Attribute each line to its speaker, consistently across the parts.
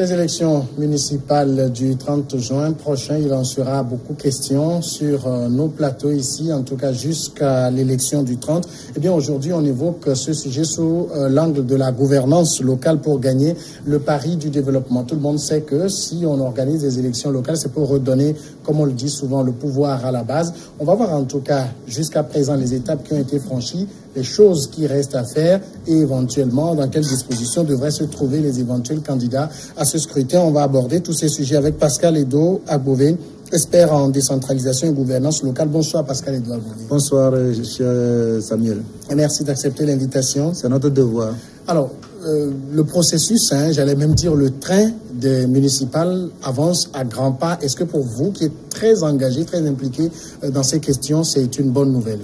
Speaker 1: Les élections municipales du 30 juin prochain, il en sera beaucoup question sur nos plateaux ici, en tout cas jusqu'à l'élection du 30. Eh bien, aujourd'hui, on évoque ce sujet sous l'angle de la gouvernance locale pour gagner le pari du développement. Tout le monde sait que si on organise des élections locales, c'est pour redonner, comme on le dit souvent, le pouvoir à la base. On va voir en tout cas jusqu'à présent les étapes qui ont été franchies, les choses qui restent à faire et éventuellement dans quelles dispositions devraient se trouver les éventuels candidats à ce scrutin. On va aborder tous ces sujets avec Pascal Edo Agbové, expert en décentralisation et gouvernance locale. Bonsoir Pascal Edo Agbové.
Speaker 2: Bonsoir cher Samuel.
Speaker 1: Et merci d'accepter l'invitation.
Speaker 2: C'est notre devoir.
Speaker 1: Alors, le processus, j'allais même dire le train des municipales avance à grands pas. Est-ce que pour vous, qui êtes très engagé, très impliqué dans ces questions, c'est une bonne nouvelle?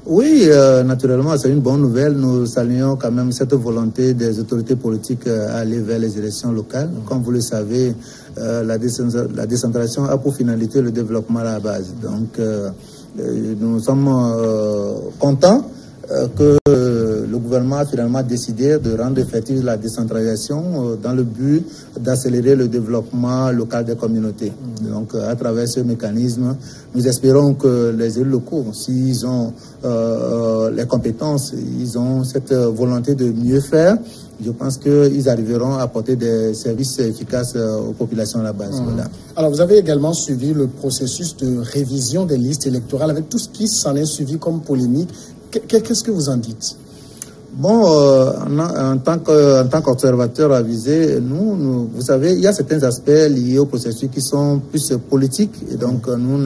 Speaker 2: Oui, naturellement, c'est une bonne nouvelle. Nous saluons quand même cette volonté des autorités politiques à aller vers les élections locales. Comme vous le savez, la décentralisation a pour finalité le développement à la base. Donc, nous sommes contents que le gouvernement a finalement décidé de rendre effective la décentralisation dans le but d'accélérer le développement local des communautés. Donc, à travers ce mécanisme, nous espérons que les élus locaux, s'ils ont les compétences, ils ont cette volonté de mieux faire, je pense qu'ils arriveront à apporter des services efficaces aux populations à la base. Voilà.
Speaker 1: Alors, vous avez également suivi le processus de révision des listes électorales avec tout ce qui s'en est suivi comme polémique. Qu'est-ce que vous en dites?
Speaker 2: Bon, en tant qu'observateur avisé, vous savez, il y a certains aspects liés au processus qui sont plus politiques, et donc nous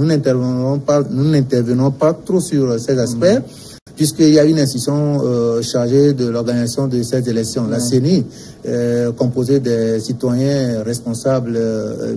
Speaker 2: n'intervenons pas trop sur ces aspects, puisqu'il y a une institution chargée de l'organisation de ces élections, la CENI, composée des citoyens responsables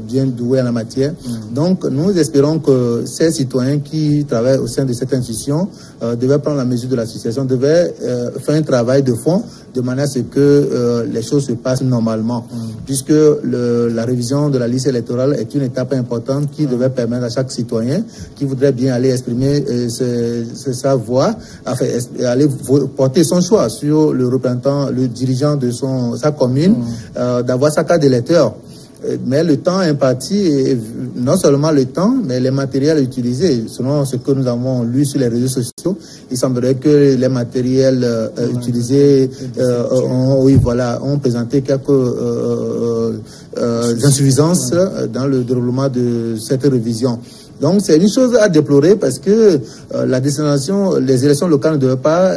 Speaker 2: bien doués en la matière. Donc, nous espérons que ces citoyens qui travaillent au sein de cette institution devaient prendre la mesure de la situation, devaient faire un travail de fond de manière à ce que les choses se passent normalement, puisque la révision de la liste électorale est une étape importante qui devait permettre à chaque citoyen qui voudrait bien aller exprimer sa voix, enfin, aller porter son choix sur le représentant, le dirigeant de sa commune, d'avoir sa carte d'électeur. Mais le temps imparti, et non seulement le temps, mais les matériels utilisés. Selon ce que nous avons lu sur les réseaux sociaux, il semblerait que les matériels utilisés ont présenté quelques insuffisances dans le déroulement de cette révision. Donc c'est une chose à déplorer parce que la décentralisation, les élections locales ne devaient pas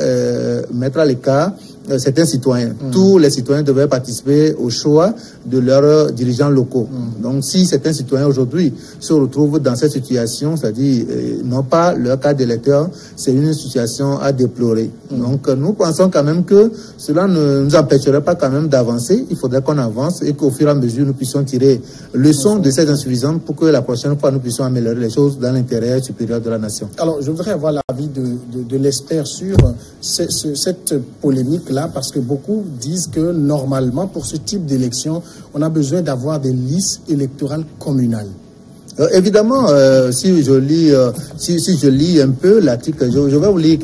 Speaker 2: mettre à l'écart certains citoyens. Tous les citoyens devaient participer au choix de leurs dirigeants locaux. Donc si certains citoyens aujourd'hui se retrouvent dans cette situation, c'est-à-dire n'ont pas leur carte d'électeur, c'est une situation à déplorer. Donc nous pensons quand même que cela ne nous empêcherait pas quand même d'avancer. Il faudrait qu'on avance et qu'au fur et à mesure nous puissions tirer leçon de ces insuffisances pour que la prochaine fois nous puissions améliorer les choses dans l'intérêt supérieur de la nation.
Speaker 1: Alors je voudrais avoir l'avis de l'expert sur cette polémique-là, parce que beaucoup disent que normalement pour ce type d'élection, on a besoin d'avoir des listes électorales communales.
Speaker 2: Évidemment, si je lis un peu l'article, je vais vous lire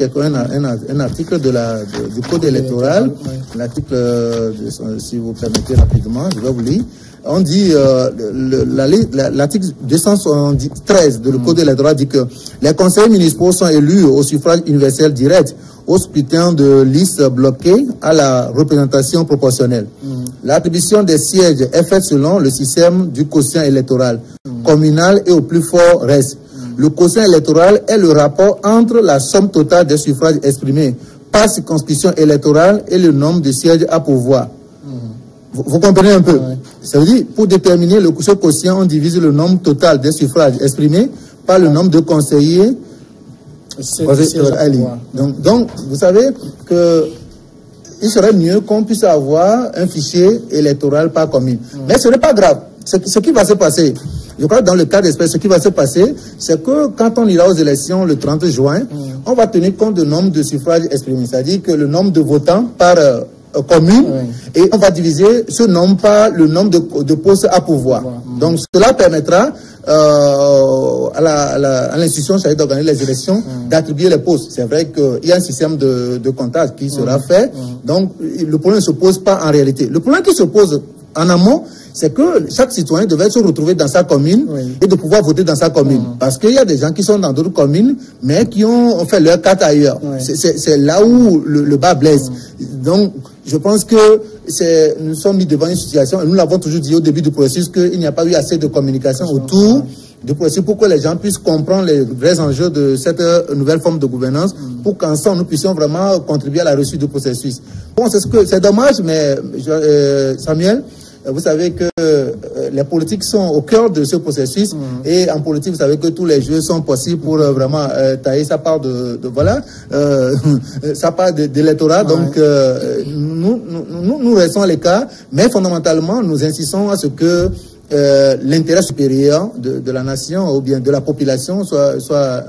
Speaker 2: un article du code électoral, l'article, si vous permettez rapidement, je vais vous lire. On dit, l'article 273 du code électoral dit que les conseillers municipaux sont élus au suffrage universel direct, au scrutin de liste bloquée à la représentation proportionnelle. L'attribution des sièges est faite selon le système du quotient électoral communal et au plus fort reste. Le quotient électoral est le rapport entre la somme totale des suffrages exprimés par circonscription électorale et le nombre de sièges à pourvoir. Vous comprenez un peu? Ça veut dire, pour déterminer ce quotient, on divise le nombre total des suffrages exprimés par le nombre de conseillers. Donc, vous savez que il serait mieux qu'on puisse avoir un fichier électoral par commune. Mais ce n'est pas grave. Ce qui va se passer, je crois que dans le cas d'espèce, ce qui va se passer, c'est que quand on ira aux élections le 30 juin, on va tenir compte du nombre de suffrages exprimés. C'est-à-dire que le nombre de votants par commune, et on va diviser ce nombre par le nombre de postes à pourvoir. Donc cela permettra à l'institution chargée d'organiser les élections d'attribuer les postes. C'est vrai qu'il y a un système de comptage qui sera fait, donc le problème ne se pose pas en réalité. Le problème qui se pose en amont, c'est que chaque citoyen devait se retrouver dans sa commune et de pouvoir voter dans sa commune. Parce qu'il y a des gens qui sont dans d'autres communes, mais qui ont fait leur carte ailleurs. C'est là où le bas blesse. Donc, je pense que nous sommes mis devant une situation, et nous l'avons toujours dit au début du processus, qu'il n'y a pas eu assez de communication autour du processus pour que les gens puissent comprendre les vrais enjeux de cette nouvelle forme de gouvernance, pour qu'ensemble nous puissions vraiment contribuer à la réussite du processus. Bon, c'est dommage, mais Samuel, vous savez que les politiques sont au cœur de ce processus et en politique, vous savez que tous les jeux sont possibles pour vraiment tailler sa part sa part d'électorat. Donc, nous restons à l'écart, mais fondamentalement, nous insistons à ce que l'intérêt supérieur de la nation ou bien de la population soit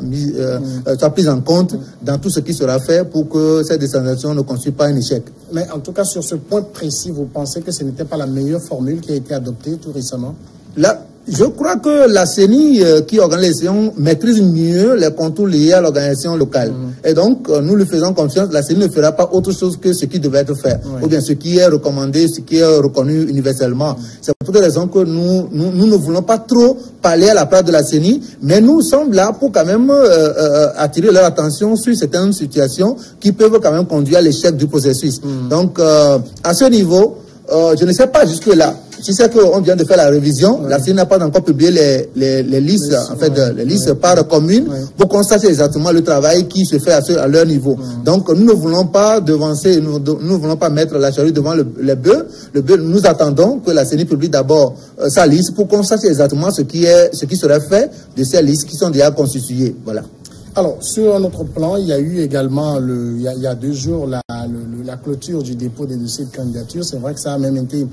Speaker 2: pris en compte dans tout ce qui sera fait pour que cette décentralisation ne constitue pas un échec.
Speaker 1: Mais en tout cas, sur ce point précis, vous pensez que ce n'était pas la meilleure formule qui a été adoptée tout récemment?
Speaker 2: Là, je crois que la CENI qui organise les élections maîtrise mieux les contours liés à l'organisation locale. Et donc, nous lui faisons confiance. La CENI ne fera pas autre chose que ce qui devait être fait. Ou bien ce qui est recommandé, ce qui est reconnu universellement. C'est pour cette raison que nous ne voulons pas trop parler à la place de la CENI, mais nous sommes là pour quand même attirer leur attention sur certaines situations qui peuvent quand même conduire à l'échec du processus. Donc, à ce niveau, je ne sais pas jusque-là. Si c'est qu'on vient de faire la révision, la CENI n'a pas encore publié les listes, les listes par commune, pour constater exactement le travail qui se fait à leur niveau. Donc, nous ne voulons pas devancer, nous ne voulons pas mettre la charrue devant les bœufs. Nous attendons que la CENI publie d'abord sa liste pour constater exactement ce qui serait fait de ces listes qui sont déjà constituées. Voilà.
Speaker 1: Alors, sur un autre plan, il y a eu également, il y a 2 jours, la clôture du dépôt des dossiers de candidature. C'est vrai que ça a même été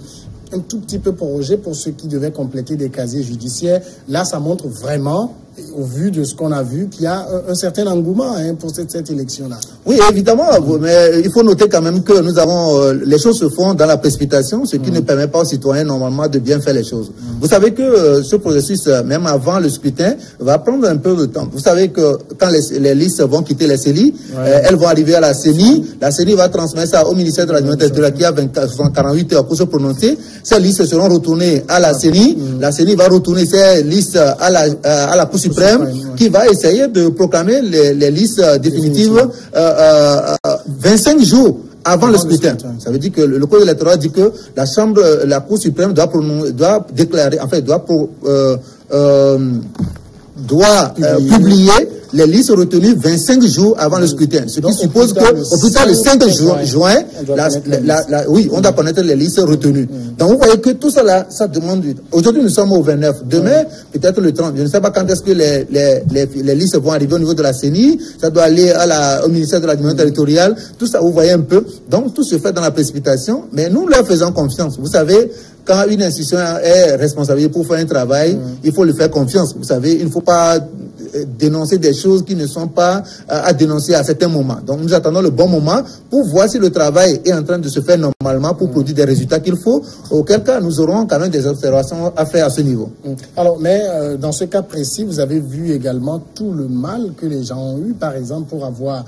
Speaker 1: un tout petit peu prorogé pour ceux qui devaient compléter des casiers judiciaires. Là, ça montre vraiment, au vu de ce qu'on a vu, qu'il y a un certain engouement pour cette élection-là. Oui,
Speaker 2: évidemment, mais il faut noter quand même que nous avons les choses se font dans la précipitation, ce qui ne permet pas aux citoyens normalement de bien faire les choses. Vous savez que ce processus, même avant le scrutin, va prendre un peu de temps. Vous savez que quand les listes vont quitter les CELI, elles vont arriver à la CENI. La CENI va transmettre ça au ministère de l'Administration qui a 48 heures pour se prononcer. Ces listes seront retournées à la CENI. La CENI va retourner ces listes à la Cour suprême qui va essayer de proclamer les listes définitives 25 jours avant le scrutin. Ça veut dire que le code électoral dit que la Cour suprême doit déclarer, en fait, doit publier les listes retenues 25 jours avant le scrutin. Ce qui suppose qu'au plus tard, le 5 juin, on doit connaître les listes retenues. Donc, vous voyez que tout ça là, ça demande... Aujourd'hui, nous sommes au 29. Demain, peut-être le 30. Je ne sais pas quand est-ce que les listes vont arriver au niveau de la CENI. Ça doit aller au ministère de l'Administration territoriale. Tout ça, vous voyez un peu. Donc, tout se fait dans la précipitation. Mais nous leur faisons confiance. Vous savez, quand une institution est responsable pour faire un travail, il faut lui faire confiance. Vous savez, il ne faut pas dénoncer des choses qui ne sont pas à dénoncer à certains moments. Donc nous attendons le bon moment pour voir si le travail est en train de se faire normalement pour produire des résultats qu'il faut, auquel cas nous aurons quand même des observations à faire à ce niveau.
Speaker 1: Alors, mais dans ce cas précis, vous avez vu également tout le mal que les gens ont eu, par exemple, pour avoir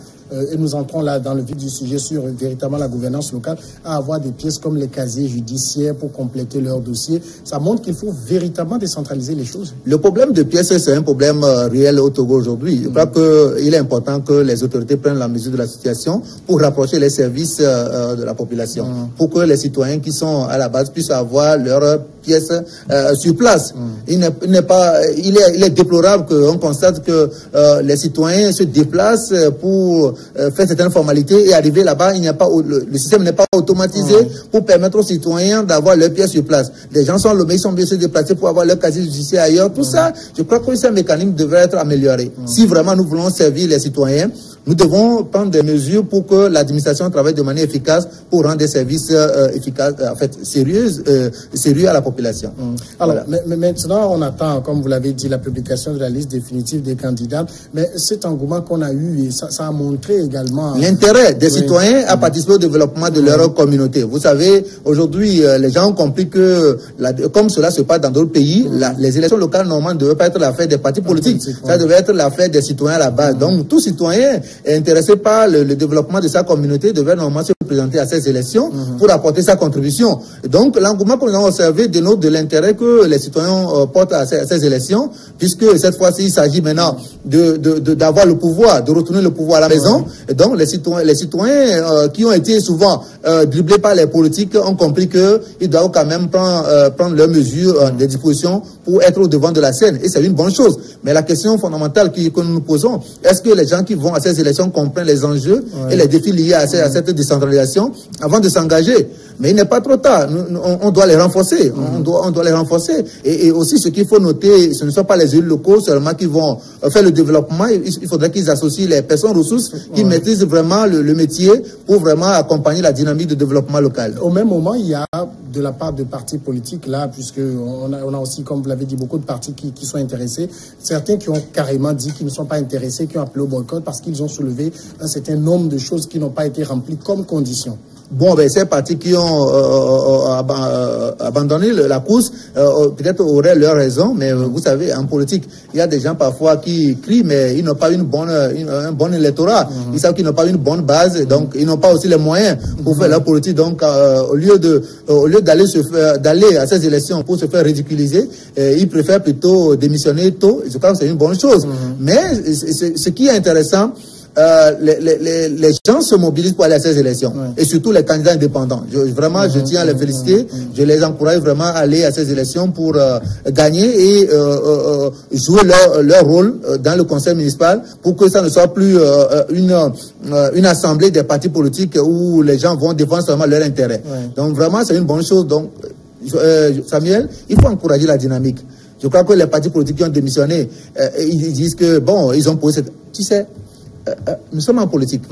Speaker 1: et nous entrons là dans le vif du sujet sur véritablement la gouvernance locale, à avoir des pièces comme les casiers judiciaires pour compléter leur dossier. Ça montre qu'il faut véritablement décentraliser les choses.
Speaker 2: Le problème de pièces, c'est un problème réel au Togo aujourd'hui. Je crois qu'il est important que les autorités prennent la mesure de la situation pour rapprocher les services de la population, pour que les citoyens qui sont à la base puissent avoir leurs pièces sur place. Il est déplorable qu'on constate que les citoyens se déplacent pour faire certaines formalités et arriver là-bas, le système n'est pas automatisé pour permettre aux citoyens d'avoir leurs pièces sur place. Les gens sont lomés, ils sont bien se déplacer pour avoir leur casier judiciaire ailleurs. Tout ça, je crois que ce mécanisme devrait être amélioré. Si vraiment nous voulons servir les citoyens, nous devons prendre des mesures pour que l'administration travaille de manière efficace pour rendre des services efficaces, en fait, sérieux à la population.
Speaker 1: Alors, voilà. mais maintenant, on attend, comme vous l'avez dit, la publication de la liste définitive des candidats. Mais cet engouement qu'on a eu, et ça a montré également
Speaker 2: l'intérêt des citoyens à participer au développement de leur communauté. Vous savez, aujourd'hui, les gens ont compris que, comme cela se passe dans d'autres pays, les élections locales, normalement, ne devaient pas être l'affaire des partis politiques. Ça devait être l'affaire des citoyens à la base. Donc, tout citoyen est intéressé par le développement de sa communauté devrait normalement se présenter à ces élections pour apporter sa contribution. Donc, l'engouement que nous avons observé dénote de l'intérêt que les citoyens portent à ces élections, puisque cette fois-ci, il s'agit maintenant d'avoir le pouvoir, de retourner le pouvoir à la maison. Et donc, les citoyens qui ont été souvent dribblés par les politiques ont compris qu'ils doivent quand même prendre leurs mesures, des dispositions pour être au devant de la scène. Et c'est une bonne chose. Mais la question fondamentale que nous nous posons, est-ce que les gens qui vont à ces élections comprennent les enjeux et les défis liés à cette décentralisation avant de s'engager? Mais il n'est pas trop tard. On doit les renforcer. On doit les renforcer. Et aussi, ce qu'il faut noter, ce ne sont pas les élus locaux seulement qui vont faire le développement. Il faudrait qu'ils associent les personnes ressources qui maîtrisent vraiment le métier pour vraiment accompagner la dynamique de développement local.
Speaker 1: Au même moment, il y a de la part de partis politiques là, puisque on a aussi, comme vous l'avez dit, beaucoup de partis qui sont intéressés. Certains qui ont carrément dit qu'ils ne sont pas intéressés, qui ont appelé au boycott parce qu'ils ont soulevé un certain nombre de choses qui n'ont pas été remplies comme conditions.
Speaker 2: Bon, ben, ces partis qui ont abandonné la course, peut-être auraient leur raison, mais vous savez, en politique, il y a des gens parfois qui crient, mais ils n'ont pas un bon électorat. Ils savent qu'ils n'ont pas une bonne base, donc ils n'ont pas aussi les moyens pour faire leur politique. Donc, au lieu d'aller à ces élections pour se faire ridiculiser, ils préfèrent plutôt démissionner tôt. Je crois que c'est une bonne chose. Mais ce qui est intéressant, les gens se mobilisent pour aller à ces élections, et surtout les candidats indépendants. Je tiens à les féliciter. Je les encourage vraiment à aller à ces élections pour gagner et jouer leur rôle dans le conseil municipal, pour que ça ne soit plus une assemblée des partis politiques où les gens vont défendre seulement leur intérêt. Donc vraiment, c'est une bonne chose. Donc, Samuel, il faut encourager la dynamique. Je crois que les partis politiques qui ont démissionné, ils disent que, bon, ils ont posé cette... Tu sais, nous sommes en politique.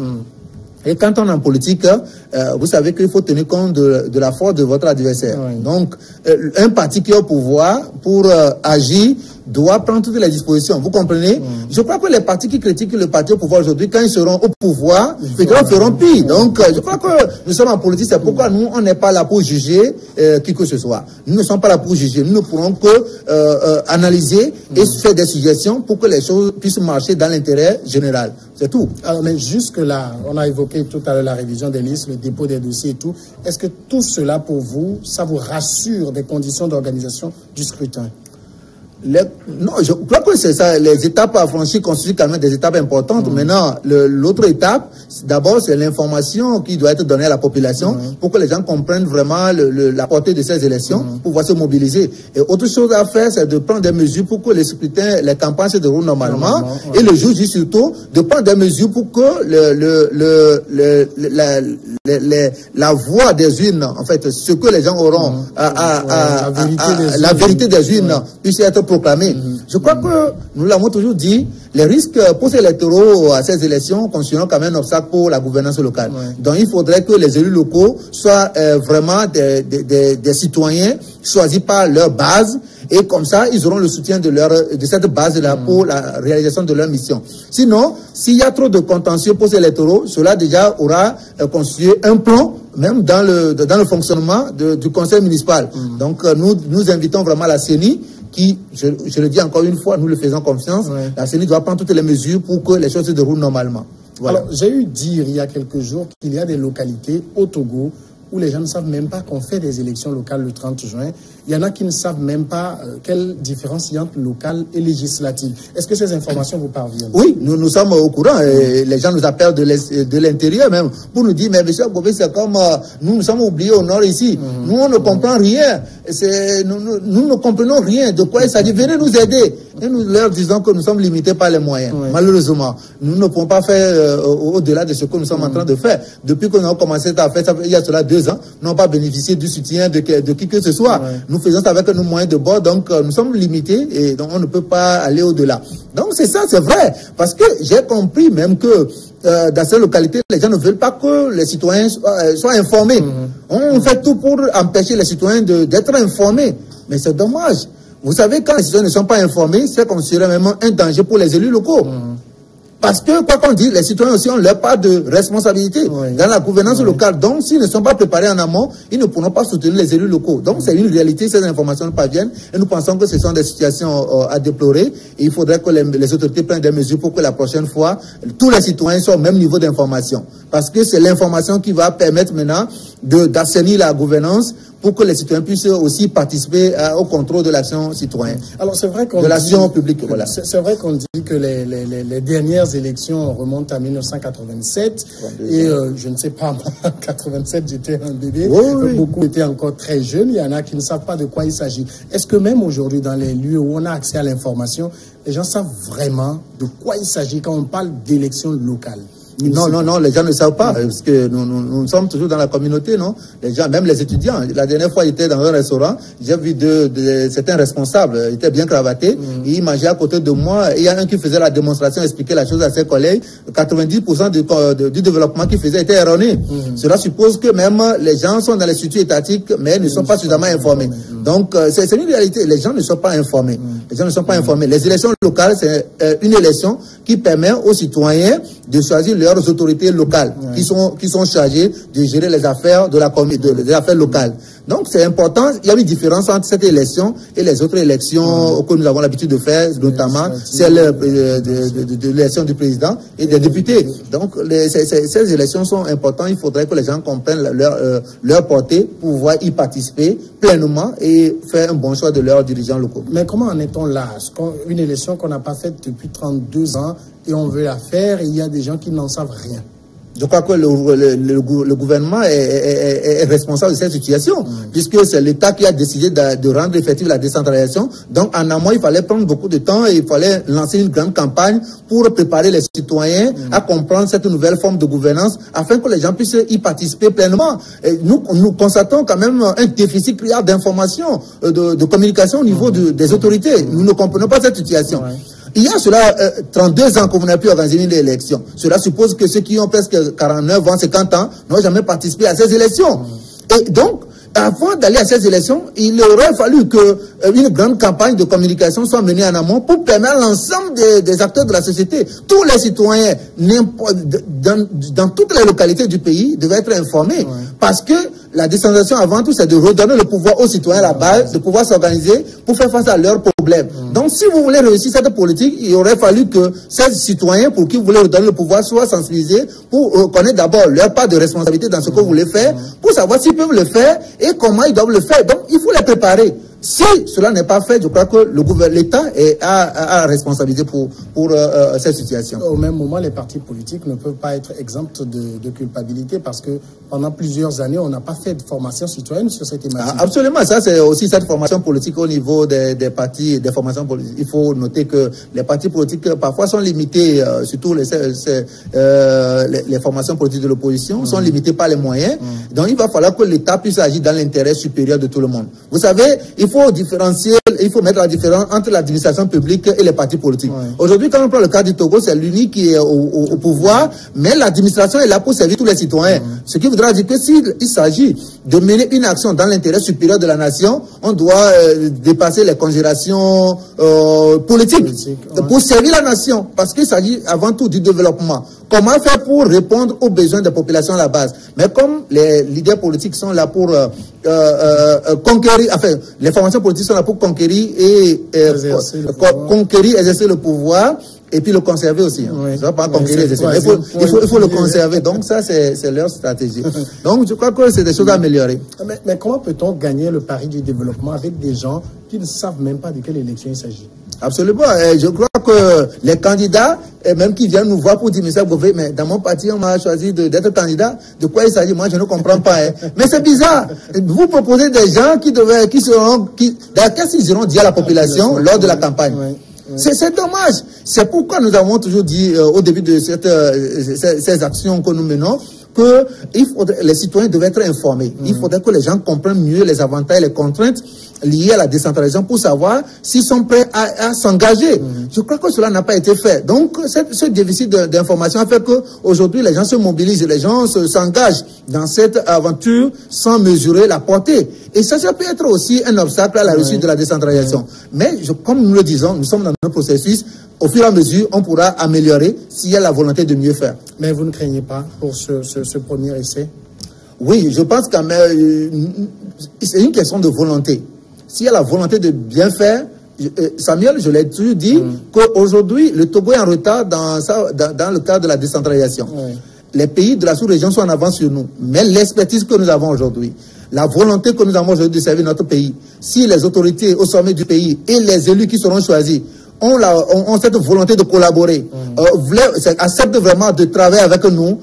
Speaker 2: Et quand on est en politique, vous savez qu'il faut tenir compte de la force de votre adversaire. Donc, un parti qui est au pouvoir, pour agir, doit prendre toutes les dispositions. Vous comprenez? Je crois que les partis qui critiquent le parti au pouvoir aujourd'hui, quand ils seront au pouvoir, peut-être feront pire. Donc, je crois que nous sommes en politique, c'est pourquoi nous, on n'est pas là pour juger qui que ce soit. Nous ne sommes pas là pour juger. Nous ne pourrons que analyser et faire des suggestions pour que les choses puissent marcher dans l'intérêt général. C'est tout.
Speaker 1: Alors, mais jusque-là, on a évoqué tout à l'heure la révision des listes, le dépôt des dossiers et tout. Est-ce que tout cela, pour vous, ça vous rassure des conditions d'organisation du scrutin?
Speaker 2: Non, je crois que c'est ça. Les étapes à franchir constituent quand même des étapes importantes. Maintenant, l'autre étape, d'abord, c'est l'information qui doit être donnée à la population pour que les gens comprennent vraiment la portée de ces élections, pour pouvoir se mobiliser. Et autre chose à faire, c'est de prendre des mesures pour que les scrutins, les campagnes se déroulent normalement. Et le jour J surtout, de prendre des mesures pour que la voix des urnes, en fait, ce que les gens auront la vérité des urnes puisse être proclamé. Je crois que nous l'avons toujours dit, les risques post-électoraux à ces élections constitueront quand même un obstacle pour la gouvernance locale. Donc il faudrait que les élus locaux soient vraiment des citoyens choisis par leur base, et comme ça, ils auront le soutien de cette base-là pour la réalisation de leur mission. Sinon, s'il y a trop de contentieux post-électoraux, cela déjà aura constitué un plomb même dans le fonctionnement du conseil municipal. Donc nous invitons vraiment la CENI, qui, je le dis encore une fois, nous le faisons confiance. La CENI doit prendre toutes les mesures pour que les choses se déroulent normalement. Voilà.
Speaker 1: Alors, j'ai eu dire il y a quelques jours qu'il y a des localités au Togo où les gens ne savent même pas qu'on fait des élections locales le 30 juin. Il y en a qui ne savent même pas quelle différence il y a entre locales et législatives. Est-ce que ces informations vous parviennent?
Speaker 2: Oui, nous sommes au courant. Et les gens nous appellent de l'intérieur même pour nous dire, mais monsieur Gobé, c'est comme nous sommes oubliés au nord ici. Nous, on ne comprend rien. Nous ne comprenons rien de quoi il s'agit. Venez nous aider. Et nous leur disons que nous sommes limités par les moyens. Malheureusement, nous ne pouvons pas faire au-delà de ce que nous sommes en train de faire. Depuis que nous avons commencé à faire ça, il y a cela 2 ans, nous n'avons pas bénéficié du soutien de qui que ce soit. Nous faisons ça avec nos moyens de bord, donc nous sommes limités et donc on ne peut pas aller au-delà. Donc c'est ça, c'est vrai. Parce que j'ai compris même que dans ces localités, les gens ne veulent pas que les citoyens soient informés. On fait tout pour empêcher les citoyens d'être informés. Mais c'est dommage. Vous savez, quand les citoyens ne sont pas informés, c'est considéré même un danger pour les élus locaux. Parce que, quoi qu'on dise, les citoyens aussi ont leur part de responsabilité dans la gouvernance locale. Donc, s'ils ne sont pas préparés en amont, ils ne pourront pas soutenir les élus locaux. Donc, c'est une réalité, ces informations nous parviennent. Et nous pensons que ce sont des situations à déplorer. Et il faudrait que les autorités prennent des mesures pour que la prochaine fois, tous les citoyens soient au même niveau d'information. Parce que c'est l'information qui va permettre maintenant d'assainir la gouvernance pour que les citoyens puissent aussi participer au contrôle de l'action citoyenne.
Speaker 1: Alors c'est vrai qu'on
Speaker 2: de l'action publique, voilà.
Speaker 1: C'est vrai qu'on dit que les dernières élections remontent à 1987 et je ne sais pas, moi, en 87 j'étais un bébé, beaucoup étaient encore très jeunes, il y en a qui ne savent pas de quoi il s'agit. Est-ce que même aujourd'hui dans les lieux où on a accès à l'information, les gens savent vraiment de quoi il s'agit quand on parle d'élections locales?
Speaker 2: Non, les gens ne savent pas, parce que nous sommes toujours dans la communauté, non? Les gens, même les étudiants. La dernière fois, j'étais dans un restaurant, j'ai vu certains responsables, ils étaient bien cravatés, ils mangeaient à côté de moi, et il y a un qui faisait la démonstration, expliquait la chose à ses collègues, 90% du développement qu'il faisait était erroné. Cela suppose que même les gens sont dans les structures étatiques, mais ne sont pas suffisamment informés. Donc, c'est une réalité, les gens ne sont pas informés. Les gens ne sont pas informés. Les élections locales, c'est une élection qui permet aux citoyens de choisir leurs autorités locales qui sont chargées de gérer les affaires de des affaires locales. Donc c'est important, il y a une différence entre cette élection et les autres élections que nous avons l'habitude de faire, notamment celle de l'élection du président et des députés. Donc ces élections sont importantes, il faudrait que les gens comprennent leur portée pour pouvoir y participer pleinement et faire un bon choix de leurs dirigeants locaux.
Speaker 1: Mais comment en est-on là? Une élection qu'on n'a pas faite depuis 32 ans et on veut la faire et il y a des gens qui n'en savent rien.
Speaker 2: Je crois que le gouvernement est responsable de cette situation, puisque c'est l'État qui a décidé de rendre effective la décentralisation. Donc, en amont, il fallait prendre beaucoup de temps et il fallait lancer une grande campagne pour préparer les citoyens à comprendre cette nouvelle forme de gouvernance afin que les gens puissent y participer pleinement. Et nous constatons quand même un déficit criard d'information, de communication au niveau des autorités. Nous ne comprenons pas cette situation. Il y a cela 32 ans que vous n'avez pu organiser une élection. Cela suppose que ceux qui ont presque 49 ans, 50 ans, n'ont jamais participé à ces élections. Et donc, avant d'aller à ces élections, il aurait fallu qu'une grande campagne de communication soit menée en amont pour permettre à l'ensemble des acteurs de la société, tous les citoyens, dans toutes les localités du pays, devaient être informés. Parce que la décentralisation, avant tout, c'est de redonner le pouvoir aux citoyens à la base, de pouvoir s'organiser pour faire face à leurs problèmes. Donc, si vous voulez réussir cette politique, il aurait fallu que ces citoyens, pour qui vous voulez redonner le pouvoir, soient sensibilisés pour connaître d'abord leur part de responsabilité dans ce que vous voulez faire, pour savoir s'ils peuvent le faire et comment ils doivent le faire. Donc, il faut les préparer. Si cela n'est pas fait, je crois que l'État a responsabilité pour cette situation.
Speaker 1: Au même moment, les partis politiques ne peuvent pas être exempts de culpabilité parce que pendant plusieurs années, on n'a pas fait de formation citoyenne sur cette thématique.
Speaker 2: Absolument, ça c'est aussi cette formation politique au niveau des partis, des formations politiques. Il faut noter que les partis politiques parfois sont limités, surtout les formations politiques de l'opposition, sont limitées par les moyens. Donc il va falloir que l'État puisse agir dans l'intérêt supérieur de tout le monde. Vous savez, il faut différencier, il faut mettre la différence entre l'administration publique et les partis politiques. Aujourd'hui, quand on prend le cas du Togo, c'est l'UNI qui est au pouvoir, mais l'administration est là pour servir tous les citoyens. Ce qui voudra dire que s'il s'agit de mener une action dans l'intérêt supérieur de la nation, on doit dépasser les considérations politiques pour servir la nation, parce qu'il s'agit avant tout du développement. Comment faire pour répondre aux besoins des populations à la base? Mais comme les leaders politiques sont là pour conquérir, enfin, les formations politiques sont là pour conquérir et exercer le pouvoir et puis le conserver aussi. Ça va pas conquérir, exercer. Il faut le conserver. Donc ça, c'est leur stratégie. Donc je crois que c'est des choses à améliorer.
Speaker 1: Mais comment peut-on gagner le pari du développement avec des gens qui ne savent même pas de quelle élection il s'agit?
Speaker 2: Absolument. Je crois que les candidats, et même qui viennent nous voir pour dire, mais dans mon parti, on m'a choisi d'être candidat. De quoi il s'agit? Moi, je ne comprends pas. Mais c'est bizarre. Vous proposez des gens d'ailleurs, qu'est-ce qu'ils iront dire à la population lors de la campagne? C'est dommage. C'est pourquoi nous avons toujours dit au début de ces actions que nous menons, que les citoyens devaient être informés. Il faudrait que les gens comprennent mieux les avantages et les contraintes liées à la décentralisation pour savoir s'ils sont prêts à s'engager. Je crois que cela n'a pas été fait. Donc, ce déficit d'information a fait qu'aujourd'hui, les gens se mobilisent, les gens s'engagent dans cette aventure sans mesurer la portée. Et ça peut être aussi un obstacle à la réussite de la décentralisation. Mais, comme nous le disons, nous sommes dans un processus. Au fur et à mesure, on pourra améliorer s'il y a la volonté de mieux faire.
Speaker 1: Mais vous ne craignez pas pour ce premier essai?
Speaker 2: Oui, je pense que c'est une question de volonté. S'il y a la volonté de bien faire, Samuel, je l'ai toujours dit, qu'aujourd'hui, le Togo est en retard dans le cadre de la décentralisation. Les pays de la sous-région sont en avance sur nous. Mais l'expertise que nous avons aujourd'hui, la volonté que nous avons aujourd'hui de servir notre pays, si les autorités au sommet du pays et les élus qui seront choisis ont cette volonté de collaborer, acceptent vraiment de travailler avec nous,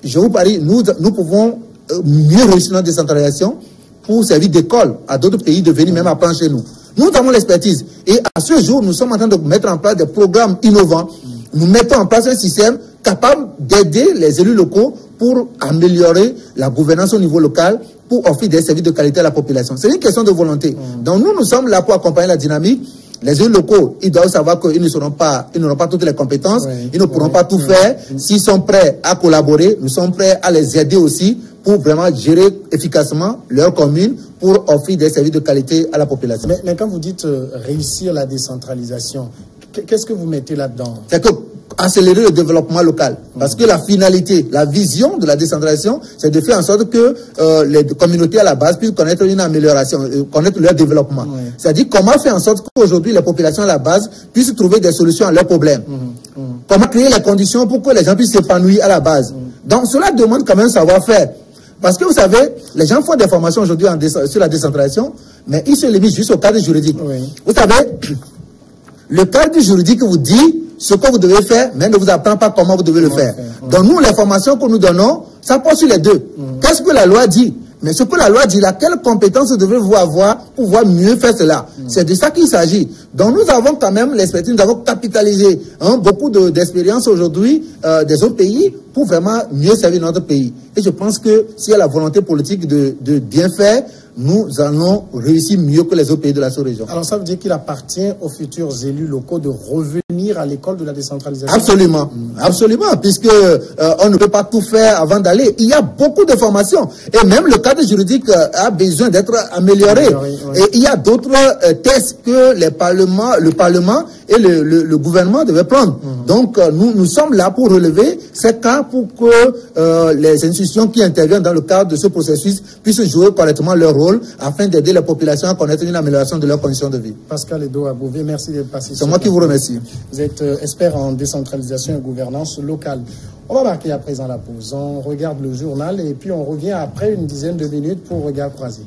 Speaker 2: je vous parie, nous pouvons mieux réussir notre décentralisation pour servir d'école à d'autres pays de venir même apprendre chez nous. Nous avons l'expertise. Et à ce jour, nous sommes en train de mettre en place des programmes innovants. Nous mettons en place un système capable d'aider les élus locaux pour améliorer la gouvernance au niveau local, pour offrir des services de qualité à la population. C'est une question de volonté. Donc nous sommes là pour accompagner la dynamique. Les élus locaux, ils doivent savoir qu'ils n'auront pas toutes les compétences, ils ne pourront pas tout faire. S'ils sont prêts à collaborer, nous sommes prêts à les aider aussi pour vraiment gérer efficacement leur commune, pour offrir des services de qualité à la population.
Speaker 1: Mais quand vous dites réussir la décentralisation, qu'est-ce que vous mettez là-dedans?
Speaker 2: C'est que accélérer le développement local. Parce que la finalité, la vision de la décentralisation, c'est de faire en sorte que les communautés à la base puissent connaître une amélioration, connaître leur développement. C'est-à-dire comment faire en sorte qu'aujourd'hui les populations à la base puissent trouver des solutions à leurs problèmes. Comment créer les conditions pour que les gens puissent s'épanouir à la base. Donc cela demande quand même un savoir-faire. Parce que vous savez, les gens font des formations aujourd'hui sur la décentralisation, mais ils se limitent juste au cadre juridique. Vous savez, le cadre juridique vous dit ce que vous devez faire, mais ne vous apprend pas comment vous devez le faire. Donc nous, les formations que nous donnons, ça porte sur les deux. Qu'est-ce que la loi dit? Mais ce que la loi dit, quelle compétence devez-vous avoir pour pouvoir mieux faire cela? C'est de ça qu'il s'agit. Donc nous avons quand même l'expertise, nous avons capitalisé beaucoup d'expériences aujourd'hui des autres pays pour vraiment mieux servir notre pays. Et je pense que s'il y a la volonté politique de bien faire, nous allons réussir mieux que les autres pays de la sous-région.
Speaker 1: Alors ça veut dire qu'il appartient aux futurs élus locaux de revenir à l'école de la décentralisation?
Speaker 2: Absolument, absolument, puisque on ne peut pas tout faire avant d'aller. Il y a beaucoup de formations et même le cadre juridique a besoin d'être amélioré. Et il y a d'autres tests que le Parlement et le gouvernement devaient prendre. Donc nous sommes là pour relever ces cas pour que les institutions qui interviennent dans le cadre de ce processus puissent jouer correctement leur rôle afin d'aider les populations à connaître une amélioration de leurs conditions de vie.
Speaker 1: Pascal Edo Abouvé, merci d'être passé.
Speaker 2: C'est moi qui vous remercie.
Speaker 1: Vous êtes expert en décentralisation et gouvernance locale. On va marquer à présent la pause. On regarde le journal et puis on revient après une dizaine de minutes pour Regard Croisé.